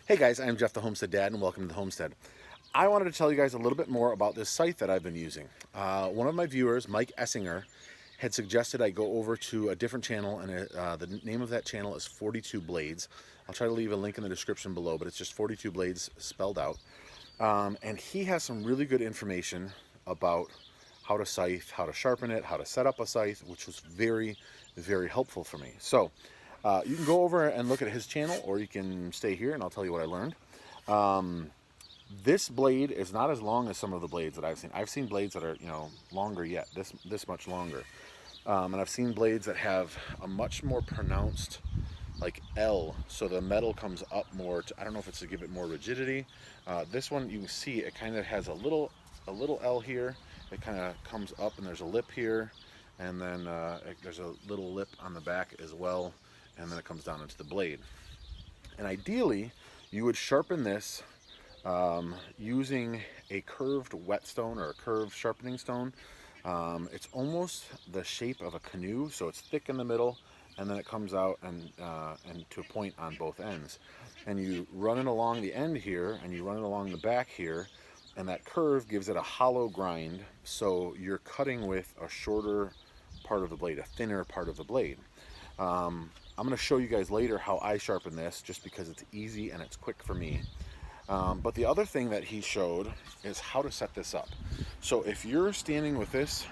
Hey guys, I'm Jeff the Homestead Dad and welcome to the Homestead. I wanted to tell you guys a little bit more about this scythe that I've been using. One of my viewers, Mike Essinger, had suggested I go over to a different channel, and the name of that channel is 42 Blades. I'll try to leave a link in the description below, but it's just 42 Blades spelled out. And he has some really good information about how to scythe, how to sharpen it, how to set up a scythe, which was very, very helpful for me. So you can go over and look at his channel, or you can stay here and I'll tell you what I learned. This blade is not as long as some of the blades that I've seen. I've seen blades that are, longer yet, this much longer. And I've seen blades that have a much more pronounced like L, so the metal comes up more. I don't know if it's to give it more rigidity. This one, you can see it kind of has a little L here. It kind of comes up, and there's a lip here, and then there's a little lip on the back as well, and then it comes down into the blade. And ideally, you would sharpen this using a curved whetstone or a curved sharpening stone. It's almost the shape of a canoe, so it's thick in the middle, and then it comes out and to a point on both ends. And you run it along the end here, and you run it along the back here, and that curve gives it a hollow grind, so you're cutting with a shorter part of the blade, a thinner part of the blade. I'm going to show you guys later how I sharpen this, just because it's easy and it's quick for me. But the other thing that he showed is how to set this up. So if you're standing with this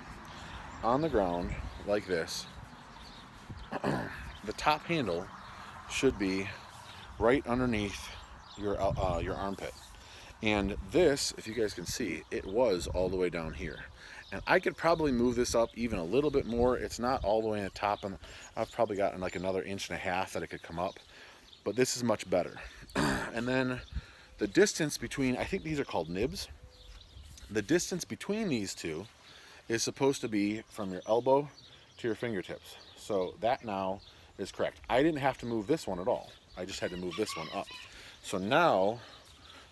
on the ground like this, the top handle should be right underneath your armpit. And this, if you guys can see, it was all the way down here. And I could probably move this up even a little bit more. It's not all the way at the top, and I've probably gotten like another 1.5 inches that it could come up. But this is much better. And then the distance between, I think these are called nibs. The distance between these two is supposed to be from your elbow to your fingertips. So that now is correct. I didn't have to move this one at all. I just had to move this one up. So now,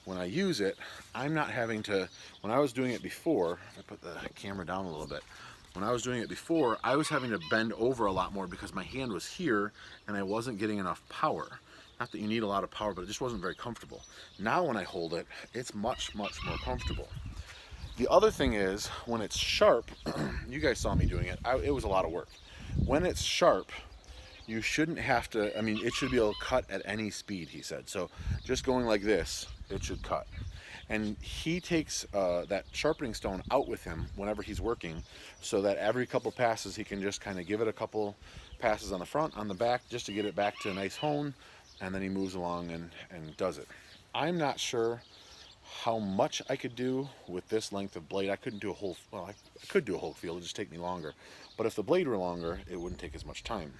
when I use it, I'm not having to, when I was doing it before, if I put the camera down a little bit, when I was doing it before, I was having to bend over a lot more because my hand was here and I wasn't getting enough power. Not that you need a lot of power, but it just wasn't very comfortable. Now when I hold it, it's much, much more comfortable. The other thing is, when it's sharp, you guys saw me doing it, it was a lot of work. When it's sharp, you shouldn't have to, it should be able to cut at any speed, he said. So just going like this, it should cut. And he takes that sharpening stone out with him whenever he's working, so that every couple passes he can just kind of give it a couple passes on the front, on the back, just to get it back to a nice hone, and then he moves along and does it. I'm not sure how much I could do with this length of blade. I couldn't do a whole, well, I could do a whole field, it'd just take me longer. But if the blade were longer, it wouldn't take as much time.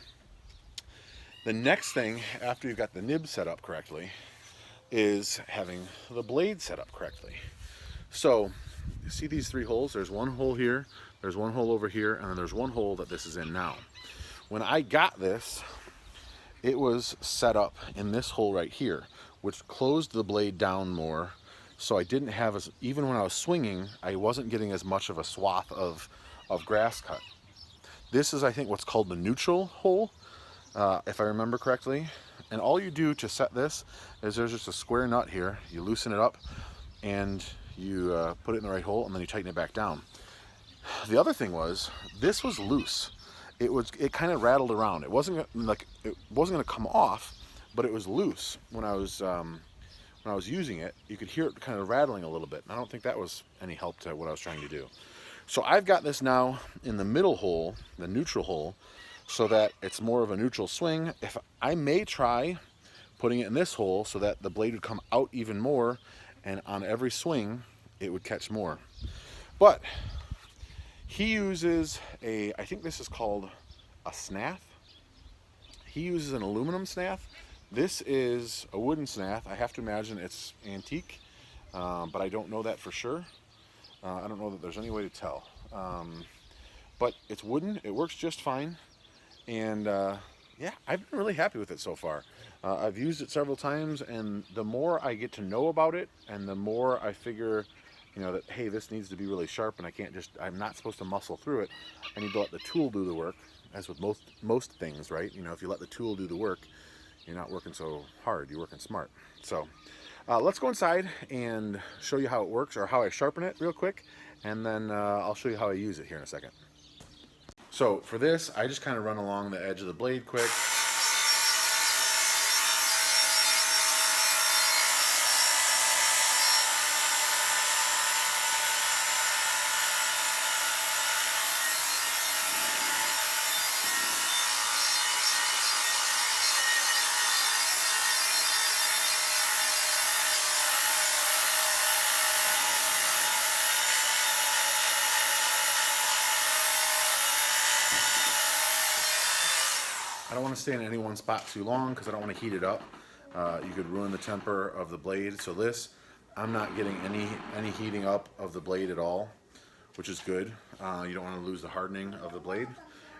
The next thing, after you've got the nib set up correctly, is having the blade set up correctly. So, you see these 3 holes? There's one hole here, there's one hole over here, and then there's one hole that this is in now. When I got this, it was set up in this hole right here, which closed the blade down more, so I didn't have as, even when I was swinging, I wasn't getting as much of a swath of grass cut. This is, I think, what's called the neutral hole, if I remember correctly. And all you do to set this is there's just a square nut here. You loosen it up and you put it in the right hole, and then you tighten it back down. The other thing was, this was loose. It kind of rattled around. It wasn't like it wasn't going to come off, but it was loose when I was using it. You could hear it kind of rattling a little bit. I don't think that was any help to what I was trying to do. So I've got this now in the middle hole, the neutral hole, so that it's more of a neutral swing. If I may try putting it in this hole so that the blade would come out even more, and on every swing it would catch more. But he uses I think this is called a snath. He uses an aluminum snath. This is a wooden snath. I have to imagine it's antique, but I don't know that for sure. I don't know that there's any way to tell. But it's wooden, it works just fine. And yeah, I've been really happy with it so far. I've used it several times, and the more I get to know about it, and the more I figure, that, hey, this needs to be really sharp, and I'm not supposed to muscle through it. I need to let the tool do the work, as with most things, right? If you let the tool do the work, you're not working so hard, you're working smart. So let's go inside and show you how it works, or how I sharpen it real quick, and then I'll show you how I use it here in a second. So for this, I just kind of run along the edge of the blade quick. I don't want to stay in any one spot too long because I don't want to heat it up. You could ruin the temper of the blade. So this, I'm not getting any heating up of the blade at all, which is good. You don't want to lose the hardening of the blade.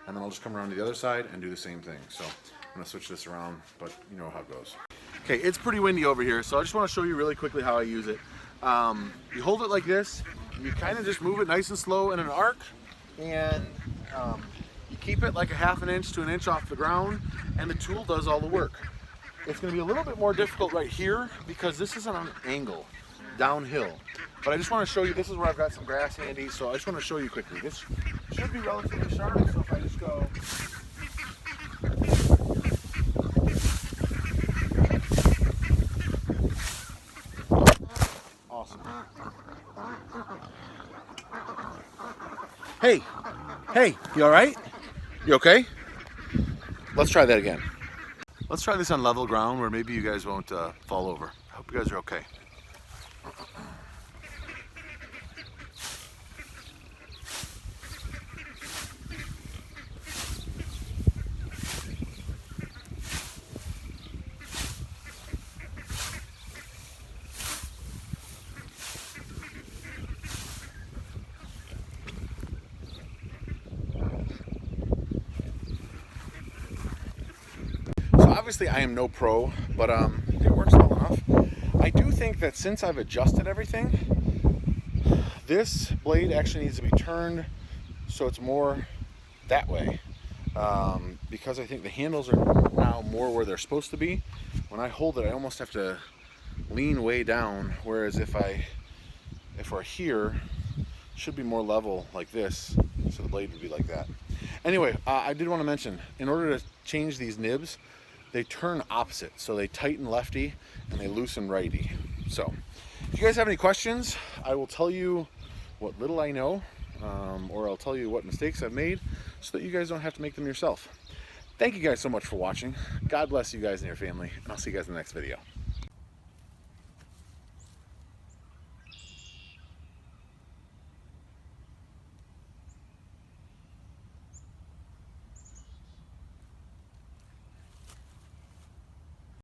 And then I'll just come around to the other side and do the same thing. So I'm going to switch this around, but you know how it goes. Okay, it's pretty windy over here, so I just want to show you really quickly how I use it. You hold it like this, you kind of just move it nice and slow in an arc, and you keep it like a ½ an inch to an inch off the ground, and the tool does all the work. It's going to be a little bit more difficult right here because this is on an angle, downhill. But I just want to show you, this is where I've got some grass handy, so I just want to show you quickly. This should be relatively sharp, so if I just go... Awesome. Hey, you all right? You okay? Let's try that again. Let's try this on level ground where maybe you guys won't fall over. I hope you guys are okay. Obviously I am no pro, but it works well enough. I do think that since I've adjusted everything, this blade actually needs to be turned so it's more that way, because I think the handles are now more where they're supposed to be. When I hold it, I almost have to lean way down, whereas if we're here, it should be more level like this, so the blade would be like that. Anyway, I did want to mention, in order to change these nibs, they turn opposite, so they tighten lefty and they loosen righty. So if you guys have any questions, I will tell you what little I know, or I'll tell you what mistakes I've made so that you guys don't have to make them yourself. Thank you guys so much for watching. God bless you guys and your family, and I'll see you guys in the next video.